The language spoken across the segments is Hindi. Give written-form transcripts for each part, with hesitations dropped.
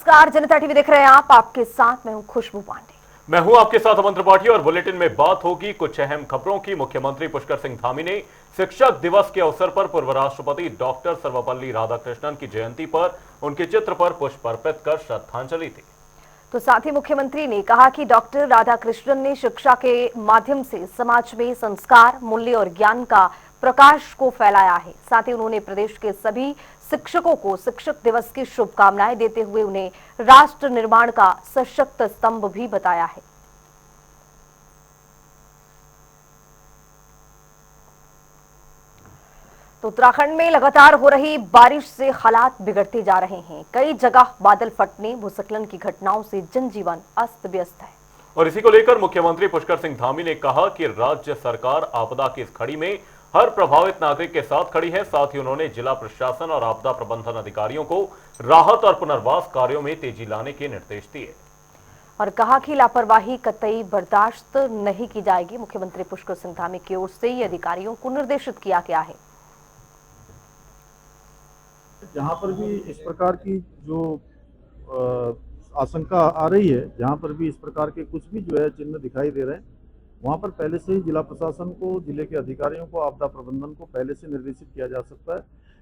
नमस्कार, जनता टीवी देख रहे हैं आप। आपके साथ मैं हूं खुशबू पांडे। मैं हूं आपके साथ अमन त्रिपाठी और बुलेटिन में बात होगी कुछ अहम खबरों की। मुख्यमंत्री पुष्कर सिंह धामी ने शिक्षक दिवस के अवसर पर पूर्व राष्ट्रपति डॉक्टर सर्वपल्ली राधाकृष्णन की जयंती पर उनके चित्र पर पुष्प अर्पित कर श्रद्धांजलि दी। तो साथ ही मुख्यमंत्री ने कहा कि डॉक्टर राधाकृष्णन ने शिक्षा के माध्यम से समाज में संस्कार, मूल्य और ज्ञान का प्रकाश को फैलाया है। साथ ही उन्होंने प्रदेश के सभी शिक्षकों को शिक्षक दिवस की शुभकामनाएं देते हुए उन्हें राष्ट्र निर्माण का सशक्त स्तंभ भी बताया है। तो उत्तराखंड में लगातार हो रही बारिश से हालात बिगड़ते जा रहे हैं। कई जगह बादल फटने, भूस्खलन की घटनाओं से जनजीवन अस्त व्यस्त है। और इसी को लेकर मुख्यमंत्री पुष्कर सिंह धामी ने कहा कि राज्य सरकार आपदा की इस घड़ी में हर प्रभावित नागरिक के साथ खड़ी है। साथ ही उन्होंने जिला प्रशासन और आपदा प्रबंधन अधिकारियों को राहत और पुनर्वास कार्यों में तेजी लाने के निर्देश दिए और कहा कि लापरवाही कतई बर्दाश्त नहीं की जाएगी। मुख्यमंत्री पुष्कर सिंह धामी की ओर से ये अधिकारियों को निर्देशित किया गया है। जहाँ पर भी इस प्रकार की जो आशंका आ रही है, जहाँ पर भी इस प्रकार के कुछ भी जो है चिन्ह दिखाई दे रहे हैं, वहाँ पर पहले से ही जिला प्रशासन को, जिले के अधिकारियों को, आपदा प्रबंधन को पहले से निर्देशित किया जा सकता है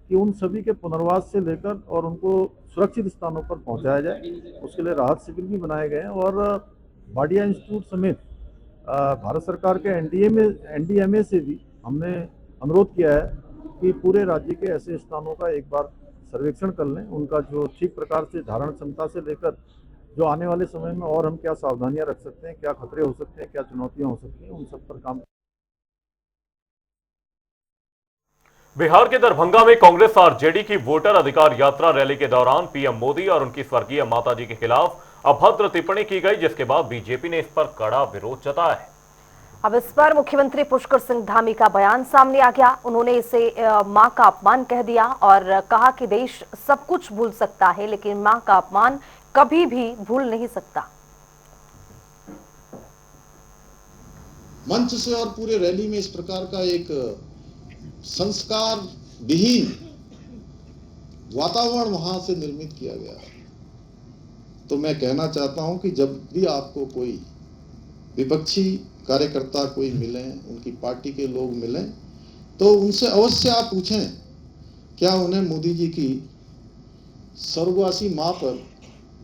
कि उन सभी के पुनर्वास से लेकर और उनको सुरक्षित स्थानों पर पहुँचाया जाए। उसके लिए राहत शिविर भी बनाए गए हैं और भाटिया इंस्टीट्यूट समेत भारत सरकार के एनडीएमए से भी हमने अनुरोध किया है कि पूरे राज्य के ऐसे स्थानों का एक बार सर्वेक्षण कर लें, उनका जो ठीक प्रकार से धारण क्षमता से लेकर जो आने वाले समय में और हम क्या सावधानियां रख सकते हैं, क्या खतरे हो सकते हैं, क्या चुनौतियां हो सकती हैं, उन सब पर काम। बिहार के दरभंगा में कांग्रेस आरजेडी की वोटर अधिकार यात्रा रैली के दौरान पीएम मोदी और उनकी स्वर्गीय माताजी के खिलाफ अभद्र टिप्पणी की गई, जिसके बाद बीजेपी ने इस पर कड़ा विरोध जताया है। अब इस पर मुख्यमंत्री पुष्कर सिंह धामी का बयान सामने आ गया। उन्होंने इसे मां का अपमान कह दिया और कहा कि देश सब कुछ भूल सकता है लेकिन मां का अपमान कभी भी भूल नहीं सकता। मंच से और पूरे रैली में इस प्रकार का एक संस्कार विहीन वातावरण वहां से निर्मित किया गया। तो मैं कहना चाहता हूं कि जब भी आपको कोई विपक्षी कार्यकर्ता कोई मिले, उनकी पार्टी के लोग मिले, तो उनसे अवश्य आप पूछें क्या उन्हें मोदी जी की स्वर्गवासी मां पर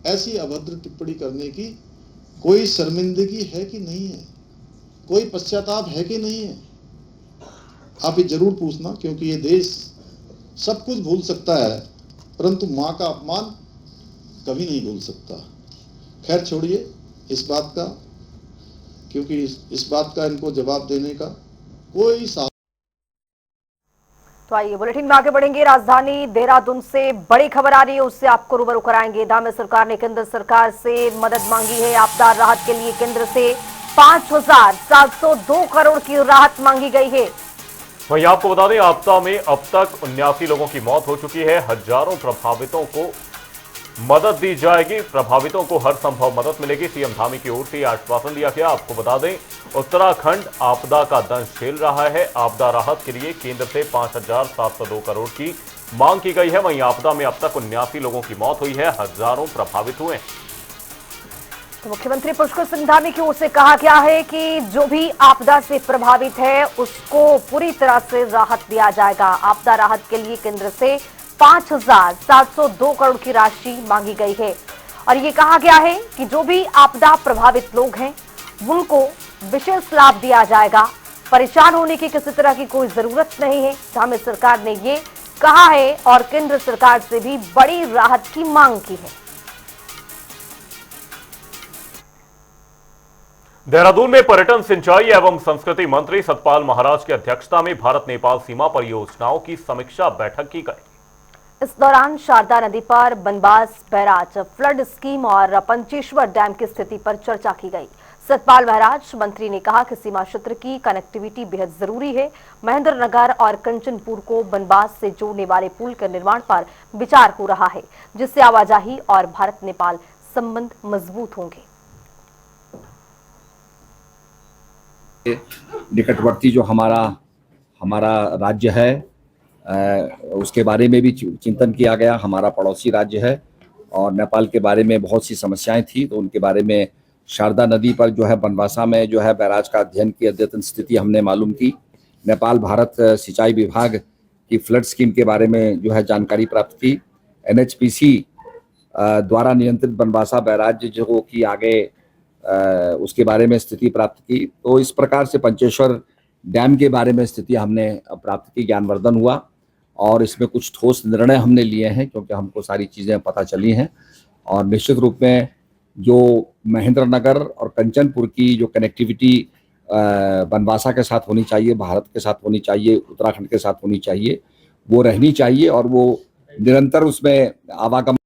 ऐसी अभद्र टिप्पणी करने की कोई शर्मिंदगी है कि नहीं है, कोई पश्चाताप है कि नहीं है। आप ये जरूर पूछना, क्योंकि ये देश सब कुछ भूल सकता है परंतु मां का अपमान कभी नहीं भूल सकता। खैर छोड़िए इस बात का, क्योंकि इस बात का इनको जवाब देने का कोई तो आइए बुलेटिन में आगे बढ़ेंगे। राजधानी देहरादून से बड़ी खबर आ रही है, उससे आपको रूबरू कराएंगे। धामी सरकार ने केंद्र सरकार से मदद मांगी है। आपदा राहत के लिए केंद्र से 5,702 करोड़ की राहत मांगी गई है। वहीं आपको बता दें, आपदा में अब तक 79 लोगों की मौत हो चुकी है। हजारों प्रभावितों को मदद दी जाएगी, प्रभावितों को हर संभव मदद मिलेगी। सीएम धामी की ओर से आश्वासन दिया गया। आपको बता दें, उत्तराखंड आपदा का दंश झेल रहा है। आपदा राहत के लिए केंद्र से 5,702 करोड़ की मांग की गई है। वहीं आपदा में अब तक 79 लोगों की मौत हुई है, हजारों प्रभावित हुए हैं। तो मुख्यमंत्री पुष्कर सिंह धामी की ओर से कहा गया है कि जो भी आपदा से प्रभावित है उसको पूरी तरह से राहत दिया जाएगा। आपदा राहत के लिए केंद्र से 5,702 करोड़ की राशि मांगी गई है और ये कहा गया है कि जो भी आपदा प्रभावित लोग हैं उनको विशेष लाभ दिया जाएगा। परेशान होने की किसी तरह की कोई जरूरत नहीं है। धामी सरकार ने ये कहा है और केंद्र सरकार से भी बड़ी राहत की मांग की है। देहरादून में पर्यटन, सिंचाई एवं संस्कृति मंत्री सतपाल महाराज की अध्यक्षता में भारत नेपाल सीमा परियोजनाओं की समीक्षा बैठक की गई। इस दौरान शारदा नदी पर बनबास बैराज, फ्लड स्कीम और पंचेश्वर डैम की स्थिति पर चर्चा की गई। सतपाल महाराज मंत्री ने कहा कि सीमा क्षेत्र की कनेक्टिविटी बेहद जरूरी है। महेंद्र नगर और कंचनपुर को बनबास से जोड़ने वाले पुल के निर्माण पर विचार हो रहा है, जिससे आवाजाही और भारत नेपाल संबंध मजबूत होंगे। निकटवर्ती जो हमारा राज्य है उसके बारे में भी चिंतन किया गया। हमारा पड़ोसी राज्य है और नेपाल के बारे में बहुत सी समस्याएं थी, तो उनके बारे में शारदा नदी पर जो है बनवासा में जो है बैराज का अध्ययन की अद्यतन स्थिति हमने मालूम की। नेपाल भारत सिंचाई विभाग की फ्लड स्कीम के बारे में जो है जानकारी प्राप्त की। NHPC द्वारा नियंत्रित बनवासा बैराज जो कि आगे उसके बारे में स्थिति प्राप्त की। तो इस प्रकार से पंचेश्वर डैम के बारे में स्थिति हमने प्राप्त की, ज्ञानवर्धन हुआ और इसमें कुछ ठोस निर्णय हमने लिए हैं क्योंकि हमको सारी चीज़ें पता चली हैं। और निश्चित रूप में जो महेंद्र नगर और कंचनपुर की जो कनेक्टिविटी बनवासा के साथ होनी चाहिए, भारत के साथ होनी चाहिए, उत्तराखंड के साथ होनी चाहिए, वो रहनी चाहिए और वो निरंतर उसमें आवागमन।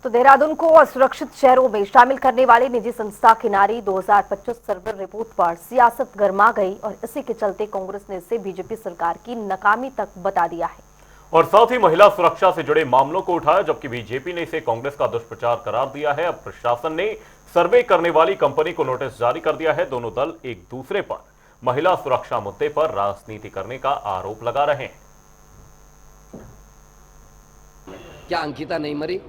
तो देहरादून को असुरक्षित शहरों में शामिल करने वाली निजी संस्था किनारी 2025 सर्वे रिपोर्ट पर सियासत गर्मा गई और इसी के चलते कांग्रेस ने इसे बीजेपी सरकार की नाकामी तक बता दिया है और साथ ही महिला सुरक्षा से जुड़े मामलों को उठाया, जबकि बीजेपी ने इसे कांग्रेस का दुष्प्रचार करार दिया है। अब प्रशासन ने सर्वे करने वाली कंपनी को नोटिस जारी कर दिया है। दोनों दल एक दूसरे पर महिला सुरक्षा मुद्दे पर राजनीति करने का आरोप लगा रहे हैं। क्या अंकिता नहीं मरी?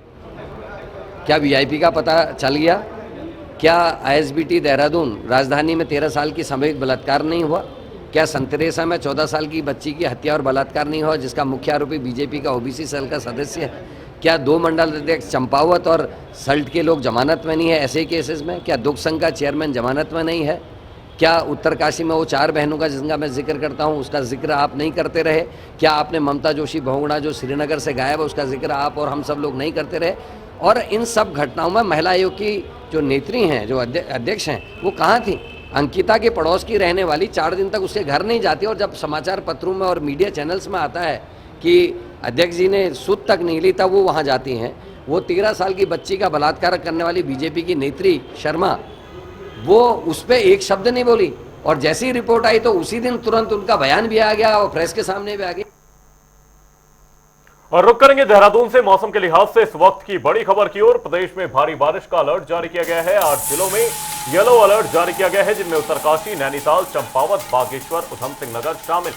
क्या VIP का पता चल गया? क्या ISBT देहरादून राजधानी में 13 साल की सामूहिक बलात्कार नहीं हुआ? क्या संतरेसा में 14 साल की बच्ची की हत्या और बलात्कार नहीं हुआ, जिसका मुख्य आरोपी बीजेपी का OBC सेल का सदस्य है? क्या 2 मंडल अध्यक्ष चंपावत और सल्ट के लोग जमानत में नहीं है ऐसे केसेस में? क्या दुख संघ का चेयरमैन जमानत में नहीं है? क्या उत्तरकाशी में वो 4 बहनों का जिनका मैं जिक्र करता हूँ उसका जिक्र आप नहीं करते रहे? क्या आपने ममता जोशी बहुगुणा जो श्रीनगर से गायब है उसका जिक्र आप और हम सब लोग नहीं करते रहे? और इन सब घटनाओं में महिला आयोग की जो नेत्री हैं, जो अध्यक्ष हैं, वो कहाँ थी? अंकिता के पड़ोस की रहने वाली 4 दिन तक उसके घर नहीं जाती और जब समाचार पत्रों में और मीडिया चैनल्स में आता है कि अध्यक्ष जी ने सुध तक नहीं ली तब वो वहाँ जाती हैं। वो 13 साल की बच्ची का बलात्कार करने वाली बीजेपी की नेत्री शर्मा, वो उस पर एक शब्द नहीं बोली और जैसी ही रिपोर्ट आई तो उसी दिन तुरंत उनका बयान भी आ गया और प्रेस के सामने भी आ गया। और रुक करेंगे देहरादून से मौसम के लिहाज से इस वक्त की बड़ी खबर की ओर। प्रदेश में भारी बारिश का अलर्ट जारी किया गया है। 8 जिलों में येलो अलर्ट जारी किया गया है, जिनमें उत्तरकाशी, नैनीताल, चंपावत, बागेश्वर, उधम सिंह नगर शामिल।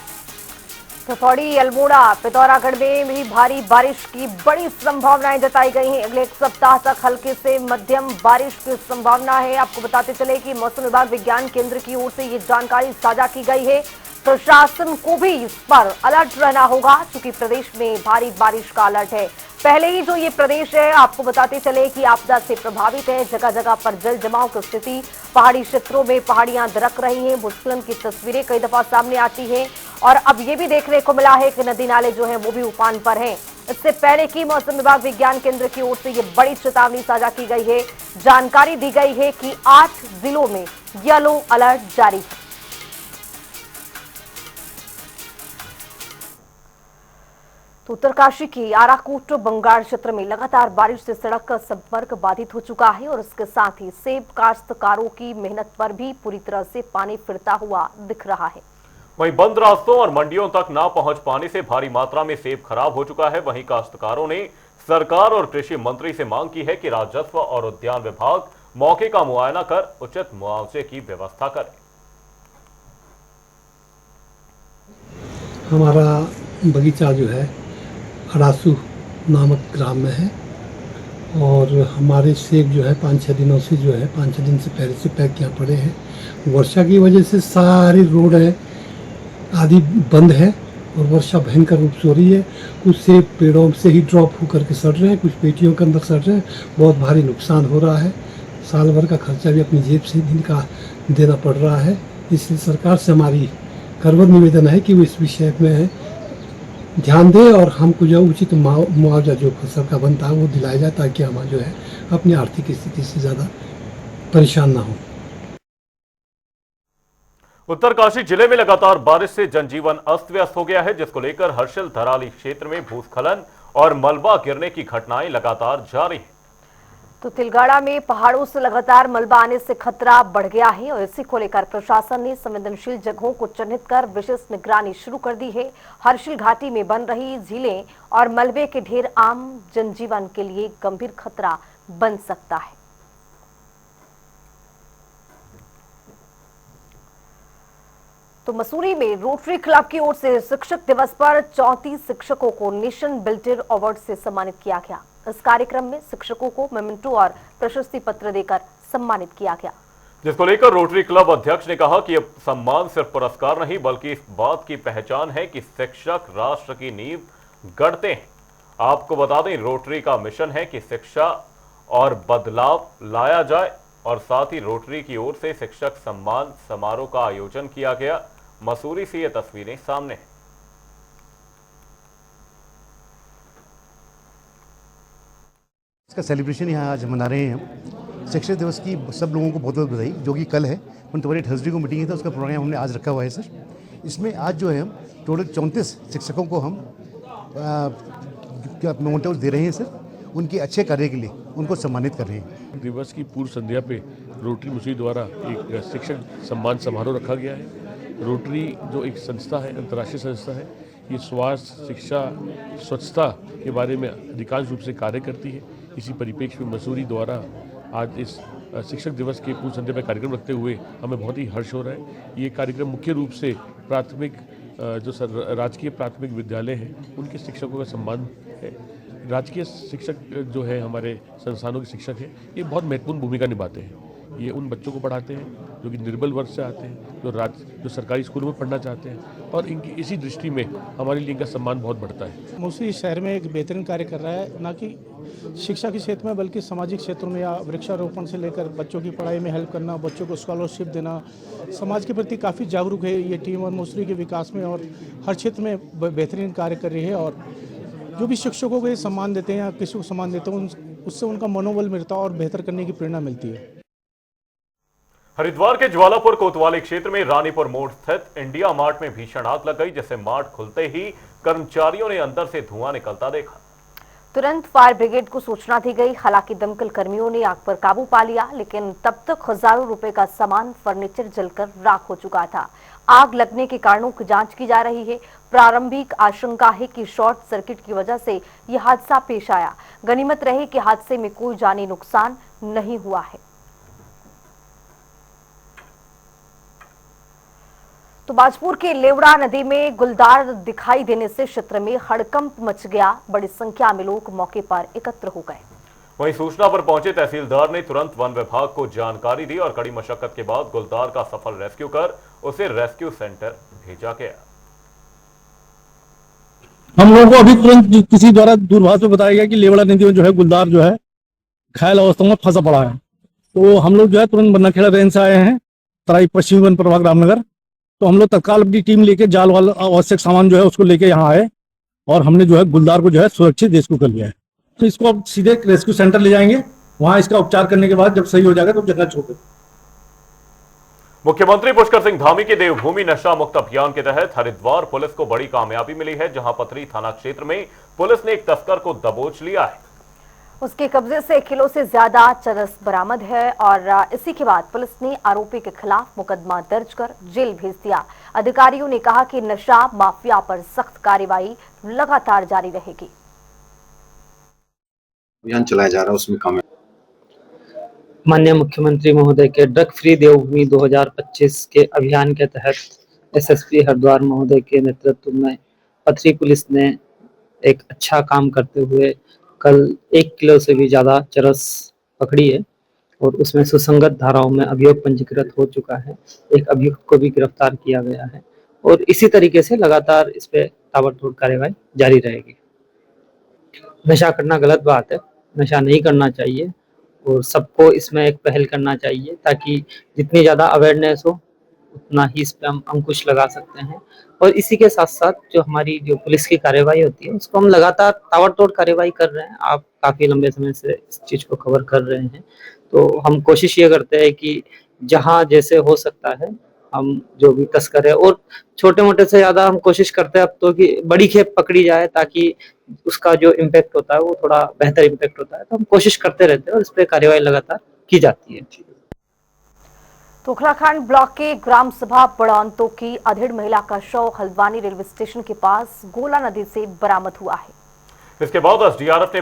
पौड़ी, अल्मोड़ा, पिथौरागढ़ में भी भारी बारिश की बड़ी संभावनाएं जताई गई हैं। अगले 1 सप्ताह तक हल्के से मध्यम बारिश की संभावना है। आपको बताते चले कि मौसम विभाग विज्ञान केंद्र की ओर से ये जानकारी साझा की गई है। प्रशासन को भी इस पर अलर्ट रहना होगा क्योंकि प्रदेश में भारी बारिश का अलर्ट है। पहले ही जो ये प्रदेश है, आपको बताते चले कि आपदा से प्रभावित है। जगह जगह पर जल जमाव की स्थिति, पहाड़ी क्षेत्रों में पहाड़ियां दरक रही हैं। भूस्खलन की तस्वीरें कई दफा सामने आती हैं और अब ये भी देखने को मिला है कि नदी नाले जो हैं वो भी उफान पर हैं। इससे पहले की मौसम विभाग विज्ञान केंद्र की ओर से ये बड़ी चेतावनी साझा की गई है। जानकारी दी गई है कि 8 जिलों में येलो अलर्ट जारी है। तो उत्तरकाशी की आराकोट बंगाल क्षेत्र में लगातार बारिश से सड़क का संपर्क बाधित हो चुका है और इसके साथ ही सेब काश्तकारों की मेहनत पर भी पूरी तरह से पानी फिरता हुआ दिख रहा है। वहीं बंद रास्तों और मंडियों तक ना पहुंच पाने से भारी मात्रा में सेब खराब हो चुका है। वहीं काश्तकारों ने सरकार और कृषि मंत्री से मांग की है कि राजस्व और उद्यान विभाग मौके का मुआयना कर उचित मुआवजे की व्यवस्था करे। हमारा बगीचा जो है अरासू नामक ग्राम में है और हमारे सेब जो है 5-6 दिनों से जो है 5-6 दिन से पहले से पैक किया पड़े हैं। वर्षा की वजह से सारी रोड है आदि बंद है और वर्षा भयंकर रूप से हो रही है। कुछ सेब पेड़ों से ही ड्रॉप होकर के सड़ रहे हैं, कुछ पेटियों के अंदर सड़ रहे हैं। बहुत भारी नुकसान हो रहा है। साल भर का खर्चा भी अपनी जेब से इनका देना पड़ रहा है। इसलिए सरकार से हमारी करवर निवेदन है कि वो इस विषय में ध्यान दे और हमको जो उचित मुआवजा जो फसल का बनता है वो दिलाया जाए ताकि हम जो है अपनी आर्थिक स्थिति से ज़्यादा परेशान ना हो। उत्तरकाशी जिले में लगातार बारिश से जनजीवन अस्त व्यस्त हो गया है, जिसको लेकर हर्षिल धराली क्षेत्र में भूस्खलन और मलबा गिरने की घटनाएं लगातार जारी हैं। तो तिलगाड़ा में पहाड़ों से लगातार मलबा आने से खतरा बढ़ गया है और इसी को लेकर प्रशासन ने संवेदनशील जगहों को चिन्हित कर विशेष निगरानी शुरू कर दी है। हर्षिल घाटी में बन रही झीलें और मलबे के ढेर आम जनजीवन के लिए गंभीर खतरा बन सकता है। तो मसूरी में रोटरी क्लब की ओर से शिक्षक दिवस पर 34 शिक्षकों को नेशन बिल्डर अवार्ड से सम्मानित किया गया। इस कार्यक्रम में शिक्षकों को मेमेंटो और प्रशस्ति पत्र देकर सम्मानित किया गया, जिसको लेकर रोटरी क्लब अध्यक्ष ने कहा कि यह सम्मान सिर्फ पुरस्कार नहीं बल्कि इस बात की पहचान है कि शिक्षक राष्ट्र की नींव गढ़ते हैं। आपको बता दें, रोटरी का मिशन है कि शिक्षा और बदलाव लाया जाए और साथ ही रोटरी की ओर से शिक्षक सम्मान समारोह का आयोजन किया गया। मसूरी से ये तस्वीरें सामने हैं। इसका सेलिब्रेशन यहाँ आज मना रहे हैं हम। शिक्षक दिवस की सब लोगों को बहुत बहुत बधाई, जो कि कल है, परंतु थर्सडे को मीटिंग था, उसका प्रोग्राम हमने आज रखा हुआ है सर। इसमें आज जो है हम टोटल 34 शिक्षकों को हम मेमेंटोस दे रहे हैं सर, उनके अच्छे कार्य के लिए उनको सम्मानित कर रहे हैं। दिवस की पूर्व संध्या पे रोटरी मसूरी द्वारा एक शिक्षक सम्मान समारोह रखा गया है। रोटरी जो एक संस्था है, अंतर्राष्ट्रीय संस्था है, ये स्वास्थ्य, शिक्षा, स्वच्छता के बारे में अधिकांश रूप से कार्य करती है। इसी परिप्रेक्ष्य में मसूरी द्वारा आज इस शिक्षक दिवस के पूर्व संध्या पर कार्यक्रम रखते हुए हमें बहुत ही हर्ष हो रहा है। ये कार्यक्रम मुख्य रूप से प्राथमिक जो राजकीय प्राथमिक विद्यालय हैं उनके शिक्षकों का सम्मान है। राजकीय शिक्षक जो है हमारे संस्थानों के शिक्षक हैं, ये बहुत महत्वपूर्ण भूमिका निभाते हैं। ये उन बच्चों को पढ़ाते हैं जो कि निर्बल वर्ग से आते हैं, जो सरकारी स्कूलों में पढ़ना चाहते हैं, और इनकी इसी दृष्टि में हमारे लिए इनका सम्मान बहुत बढ़ता है। मसूरी शहर में एक बेहतरीन कार्य कर रहा है, न कि शिक्षा के क्षेत्र में बल्कि सामाजिक क्षेत्रों में या वृक्षारोपण से लेकर बच्चों की पढ़ाई में हेल्प करना, बच्चों को स्कॉलरशिप देना, समाज के प्रति काफ़ी जागरूक है ये टीम, और मसूरी के विकास में और हर क्षेत्र में बेहतरीन कार्य कर रही है। और जो भी शिक्षकों को ये सम्मान देते हैं या किसी को सम्मान देते हैं, उससे उनका मनोबल मिलता है और बेहतर करने की प्रेरणा मिलती है। हरिद्वार के ज्वालापुर कोतवाली क्षेत्र में रानीपुर मोड़ स्थित इंडिया मार्ट में भीषण आग लग गई, जिससे मार्ट खुलते ही कर्मचारियों ने अंदर से धुआं निकलता देखा। तुरंत फायर ब्रिगेड को सूचना दी गई। हालांकि दमकल कर्मियों ने आग पर काबू पा लिया, लेकिन तब तक हजारों रुपए का सामान, फर्नीचर जलकर राख हो चुका था। आग लगने के कारणों की जांच की जा रही है। प्रारंभिक आशंका है कि शॉर्ट सर्किट की वजह से यह हादसा पेश आया। गनीमत रहे कि हादसे में कोई जानी नुकसान नहीं हुआ है। तो बाजपुर के लेवड़ा नदी में गुलदार दिखाई देने से क्षेत्र में हड़कंप मच गया। बड़ी संख्या में लोग मौके पर एकत्र हो गए। वहीं सूचना पर पहुंचे तहसीलदार ने तुरंत वन विभाग को जानकारी दी और कड़ी मशक्कत के बाद गुलदार का सफल रेस्क्यू कर उसे रेस्क्यू सेंटर भेजा गया। हम लोगों को अभी तुरंत किसी द्वारा दूरभाष में बताया गया कि लेवड़ा नदी में जो है गुलदार जो है घायल अवस्था में फंसा पड़ा है। तो हम लोग जो है तुरंत बन्नाखेड़ा रेंज से आए हैं, तराई पश्चिमी वन प्रभाग रामनगर। तो हम लोग तत्काल अपनी टीम लेके जाल वाला आवश्यक सामान जो है उसको लेके यहाँ आए और हमने जो है गुलदार को जो है सुरक्षित रेस्क्यू कर लिया है। तो इसको अब सीधे रेस्क्यू सेंटर ले जाएंगे, वहां इसका उपचार करने के बाद जब सही हो जाएगा तो जगह छोड़ देंगे। मुख्यमंत्री पुष्कर सिंह धामी के देवभूमि नशा मुक्त अभियान के तहत हरिद्वार पुलिस को बड़ी कामयाबी मिली है, जहां पथरी थाना क्षेत्र में पुलिस ने एक तस्कर को दबोच लिया है। उसके कब्जे से 1 किलो से ज्यादा चरस बरामद है और इसी के बाद पुलिस ने आरोपी के खिलाफ मुकदमा दर्ज कर जेल भेज दिया। अधिकारियों ने कहा कि नशा माफिया पर सख्त कार्रवाई लगातार जारी रहेगी। अभियान चलाया जा रहा है, उसमें कामयाब। माननीय मुख्यमंत्री महोदय के ड्रग फ्री देवभूमि 2025 के अभियान के तहत एसएसपी हरिद्वार महोदय के नेतृत्व में पथरी पुलिस ने एक अच्छा काम करते हुए कल 1 किलो से भी ज्यादा चरस पकड़ी है और उसमें सुसंगत धाराओं में अभियोग पंजीकृत हो चुका है। एक अभियुक्त को भी गिरफ्तार किया गया है और इसी तरीके से लगातार इस पे ताबड़तोड़ कार्रवाई जारी रहेगी। नशा करना गलत बात है, नशा नहीं करना चाहिए और सबको इसमें एक पहल करना चाहिए ताकि जितनी ज्यादा अवेयरनेस हो उतना ही इस पे हम अंकुश लगा सकते हैं। और इसी के साथ साथ जो हमारी जो पुलिस की कार्रवाई होती है उसको हम लगातार ताबड़तोड़ कार्रवाई कर रहे हैं। आप काफी लंबे समय से इस चीज को कवर कर रहे हैं, तो हम कोशिश ये करते हैं कि जहां जैसे हो सकता है हम जो भी तस्कर है, और छोटे मोटे से ज्यादा हम कोशिश करते हैं अब तो कि बड़ी खेप पकड़ी जाए ताकि उसका जो इम्पैक्ट होता है वो थोड़ा बेहतर इम्पैक्ट होता है। तो हम कोशिश करते रहते हैं और इस पे कार्रवाई लगातार की जाती है। तो उत्तराखंड ब्लॉक के ग्राम सभा बड़ौंतो की अधेड़ महिला का शव हल्द्वानी रेलवे स्टेशन के पास गोला नदी से बरामद हुआ है। इसके बाद एसडीआरएफ ने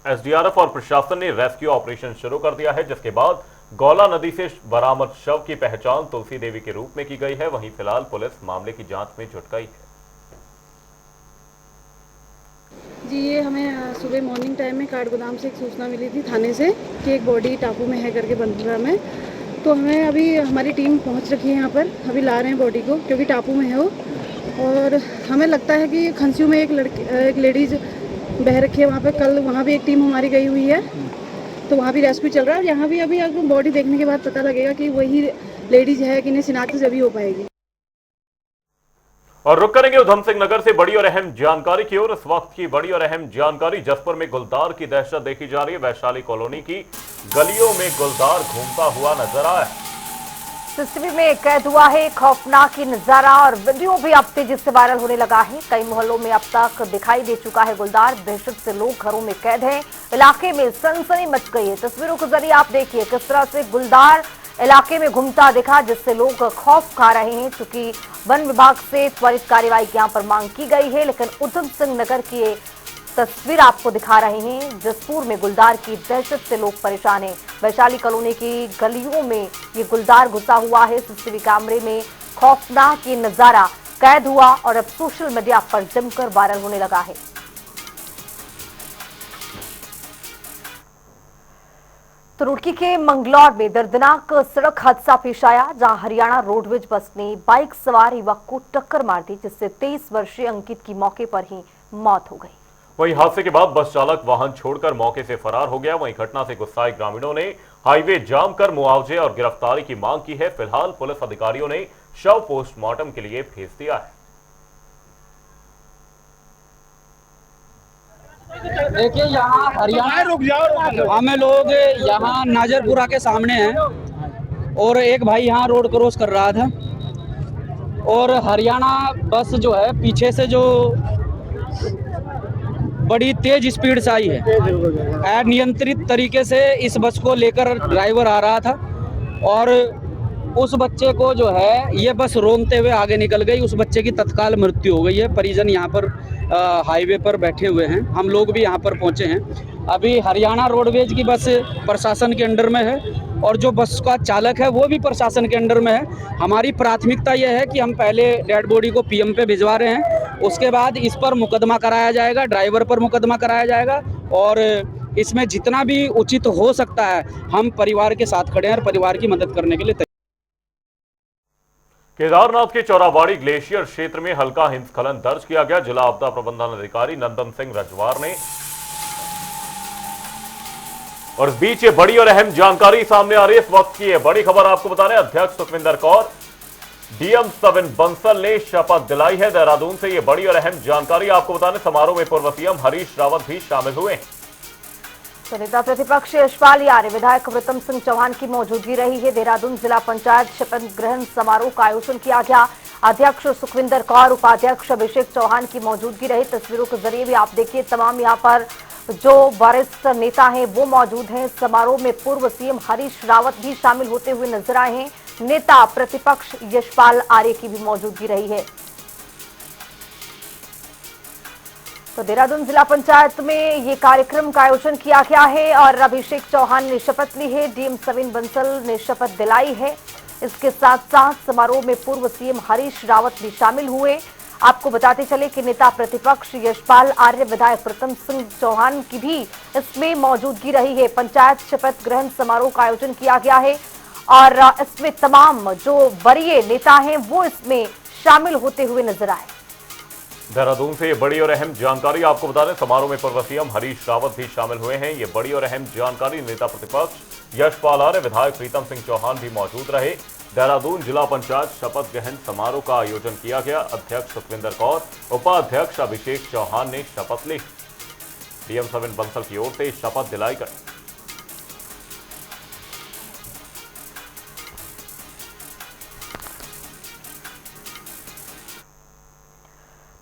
एसडीआरएफ और प्रशासन ने रेस्क्यू ऑपरेशन शुरू कर दिया है, जिसके बाद गौला नदी से बरामद शव की पहचान तुलसी देवी के रूप में की गई है। वहीं फिलहाल पुलिस मामले की जांच में जुट गई है। जी, ये हमें सुबह मॉर्निंग टाइम में काठगोदाम से एक सूचना मिली थी थाने से कि एक बॉडी टापू में है करके बंदरा में। तो हमें अभी हमारी टीम पहुंच रखी है यहाँ पर, अभी ला रहे हैं बॉडी को क्योंकि टापू में है वो। और हमें लगता है कि खंसियों में एक लेडीज बह रखी है वहाँ पे। कल वहाँ भी एक टीम हमारी गई हुई है, तो वहाँ भी रेस्क्यू चल रहा है। और यहाँ भी अभी आपको बॉडी देखने के बाद पता लगेगा कि वही लेडीज है कि नहीं, शिनाख्त जब हो पाएगी। और रुक करेंगे उधम सिंह नगर से बड़ी और अहम जानकारी की ओर। इस वक्त की बड़ी और अहम जानकारी, जसपुर में गुलदार की दहशत देखी जा रही है। वैशाली कॉलोनी की गलियों में गुलदार घूमता हुआ नजर आया। सीसीटीवी में कैद हुआ है खौफनाक नजारा और वीडियो भी अब तेजी से वायरल होने लगा है। कई मोहल्लों में अब तक दिखाई दे चुका है गुलदार। दहशत से लोग घरों में कैद हैं। इलाके में सनसनी मच गई है। तस्वीरों के जरिए आप देखिए किस तरह से गुलदार इलाके में घूमता दिखा, जिससे लोग खौफ खा रहे हैं। चूंकि वन विभाग से त्वरित कार्रवाई की यहां पर मांग की गई है, लेकिन उधम सिंह नगर की ये तस्वीर आपको दिखा रहे हैं। जसपुर में गुलदार की दहशत से लोग परेशान हैं। वैशाली कॉलोनी की गलियों में ये गुलदार घुसा हुआ है। सीसीटीवी कैमरे में खौफनाक ये नजारा कैद हुआ और अब सोशल मीडिया पर जमकर वायरल होने लगा है। तो रुड़की के मंगलौर में दर्दनाक सड़क हादसा पेश आया, जहां हरियाणा रोडवेज बस ने बाइक सवार युवक को टक्कर मार दी, जिससे 23 वर्षीय अंकित की मौके पर ही मौत हो गई। वहीं हादसे के बाद बस चालक वाहन छोड़कर मौके से फरार हो गया। वहीं घटना से गुस्साए ग्रामीणों ने हाईवे जाम कर मुआवजे और गिरफ्तारी की मांग की है। फिलहाल पुलिस अधिकारियों ने शव पोस्टमार्टम के लिए भेज दिया है। देखिए, यहाँ हरियाणा हमें लोग यहाँ नाजरपुरा के सामने हैं और एक भाई यहाँ रोड क्रॉस कर रहा था और हरियाणा बस जो है पीछे से जो बड़ी तेज स्पीड से आई है। अनियंत्रित तरीके से इस बस को लेकर ड्राइवर आ रहा था और उस बच्चे को जो है ये बस रोंगते हुए आगे निकल गई। उस बच्चे की तत्काल मृत्यु हो गई है। परिजन यहाँ पर हाईवे पर बैठे हुए हैं। हम लोग भी यहाँ पर पहुँचे हैं। अभी हरियाणा रोडवेज की बस प्रशासन के अंडर में है और जो बस का चालक है वो भी प्रशासन के अंडर में है। हमारी प्राथमिकता ये है कि हम पहले डेड बॉडी को पीएम पे भिजवा रहे हैं, उसके बाद इस पर मुकदमा कराया जाएगा, ड्राइवर पर मुकदमा कराया जाएगा और इसमें जितना भी उचित हो सकता है हम परिवार के साथ खड़े हैं और परिवार की मदद करने के लिए। केदारनाथ के चौराबाड़ी ग्लेशियर क्षेत्र में हल्का हिमस्खलन दर्ज किया गया। जिला आपदा प्रबंधन अधिकारी नंदन सिंह रजवार ने और इस बीच ये बड़ी और अहम जानकारी सामने आ रही है। इस वक्त की ये बड़ी खबर आपको बता रहे हैं, अध्यक्ष सुखविंदर कौर, डीएम सविन बंसल ने शपथ दिलाई है। देहरादून से ये बड़ी और अहम जानकारी आपको बता रहे, समारोह में पूर्व सीएम हरीश रावत भी शामिल हुए। तो नेता प्रतिपक्ष यशपाल आर्य, विधायक प्रीतम सिंह चौहान की मौजूदगी रही है। देहरादून जिला पंचायत शपथ ग्रहण समारोह का आयोजन किया गया। अध्यक्ष सुखविंदर कौर, उपाध्यक्ष अभिषेक चौहान की मौजूदगी रही। तस्वीरों के जरिए भी आप देखिए, तमाम यहाँ पर जो वरिष्ठ नेता हैं वो मौजूद हैं। समारोह में पूर्व सीएम हरीश रावत भी शामिल होते हुए नजर आए हैं। नेता प्रतिपक्ष यशपाल आर्य की भी मौजूदगी रही है। तो देहरादून जिला पंचायत में ये कार्यक्रम का आयोजन किया गया है और अभिषेक चौहान ने शपथ ली है, डीएम सविन बंसल ने शपथ दिलाई है। इसके साथ साथ समारोह में पूर्व सीएम हरीश रावत भी शामिल हुए। आपको बताते चले कि नेता प्रतिपक्ष यशपाल आर्य, विधायक प्रीतम सिंह चौहान की भी इसमें मौजूदगी रही है। पंचायत शपथ ग्रहण समारोह का आयोजन किया गया है और इसमें तमाम जो वरीय नेता हैं वो इसमें शामिल होते हुए नजर आए। देहरादून से ये बड़ी और अहम जानकारी आपको बता दें, समारोह में पूर्व सीएम हरीश रावत भी शामिल हुए हैं। ये बड़ी और अहम जानकारी, नेता प्रतिपक्ष यशपाल आर्य, विधायक प्रीतम सिंह चौहान भी मौजूद रहे। देहरादून जिला पंचायत शपथ ग्रहण समारोह का आयोजन किया गया। अध्यक्ष सुखविंदर कौर, उपाध्यक्ष अभिषेक चौहान ने शपथ ली। डीएम सविन बंसल की ओर से शपथ दिलाई गई।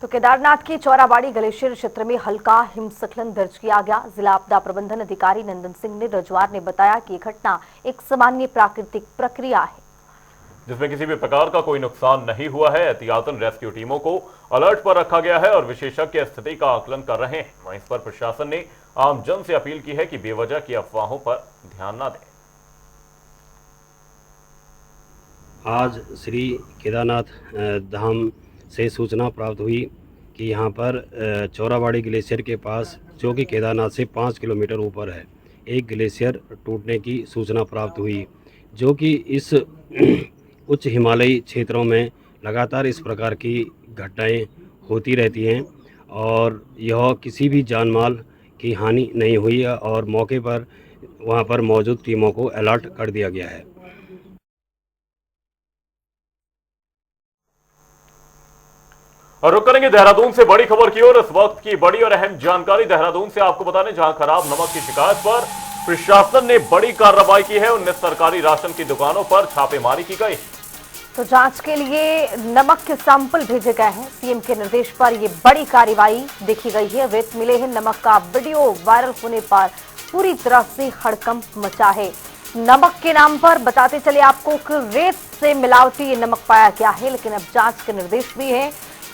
तो केदारनाथ के चौराबाड़ी ग्लेशियर क्षेत्र में हल्का हिमस्खलन दर्ज किया गया। जिला आपदा प्रबंधन अधिकारी नंदन सिंह ने रजवार ने बताया कि घटना एक सामान्य प्राकृतिक प्रक्रिया है। जिसमें किसी भी प्रकार का कोई नुकसान नहीं हुआ है। एहतियातन रेस्क्यू टीमों को अलर्ट पर रखा गया है और विशेषज्ञ स्थिति का आकलन कर रहे हैं। वहीं इस पर प्रशासन ने आम जन से अपील की है कि बेवजह की अफवाहों पर ध्यान न दें। आज श्री केदारनाथ धाम से सूचना प्राप्त हुई कि यहाँ पर चौराबाड़ी ग्लेशियर के पास, जो कि केदारनाथ से 5 किलोमीटर ऊपर है, एक ग्लेशियर टूटने की सूचना प्राप्त हुई, जो कि इस उच्च हिमालयी क्षेत्रों में लगातार इस प्रकार की घटनाएं होती रहती हैं और यह किसी भी जान माल की हानि नहीं हुई है और मौके पर वहाँ पर मौजूद टीमों को अलर्ट कर दिया गया है। और रुक करेंगे देहरादून से बड़ी खबर की ओर। इस वक्त की बड़ी और अहम जानकारी देहरादून से आपको बताने, जहां खराब नमक की शिकायत पर प्रशासन ने बड़ी कार्रवाई की है। 19 सरकारी राशन की दुकानों पर छापेमारी की गई। तो जांच के लिए नमक के सैंपल भेजे गए हैं। सीएम के निर्देश पर यह बड़ी कार्रवाई देखी गई है। रेत मिले हैं नमक का वीडियो वायरल होने पर पूरी तरह से हड़कंप मचा है। नमक के नाम पर बताते चले आपको कि रेत से मिलावटी ये नमक पाया गया है, लेकिन अब जांच के निर्देश भी हैं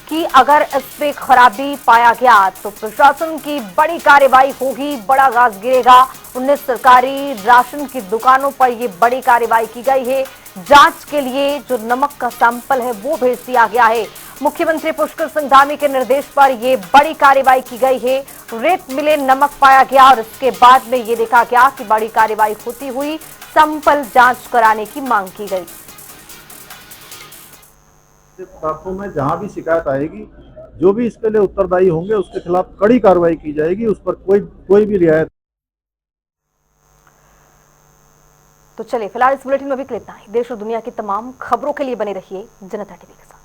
कि अगर इस पे खराबी पाया गया तो प्रशासन की बड़ी कार्रवाई होगी, बड़ा गाज गिरेगा। 19 सरकारी राशन की दुकानों पर ये बड़ी कार्रवाई की गई है। जांच के लिए जो नमक का सैंपल है वो भेज दिया गया है। मुख्यमंत्री पुष्कर सिंह धामी के निर्देश पर ये बड़ी कार्रवाई की गई है। रेत मिले नमक पाया गया और इसके बाद में ये देखा गया कि बड़ी कार्रवाई होती हुई सैंपल जांच कराने की मांग की गई। पदार्थों में जहां भी शिकायत आएगी, जो भी इसके लिए उत्तरदायी होंगे उसके खिलाफ कड़ी कार्रवाई की जाएगी। उस पर कोई भी रियायत। तो चलिए फिलहाल इस बुलेटिन में भी इतना ही। देश और दुनिया की तमाम खबरों के लिए बने रहिए जनता टीवी के साथ।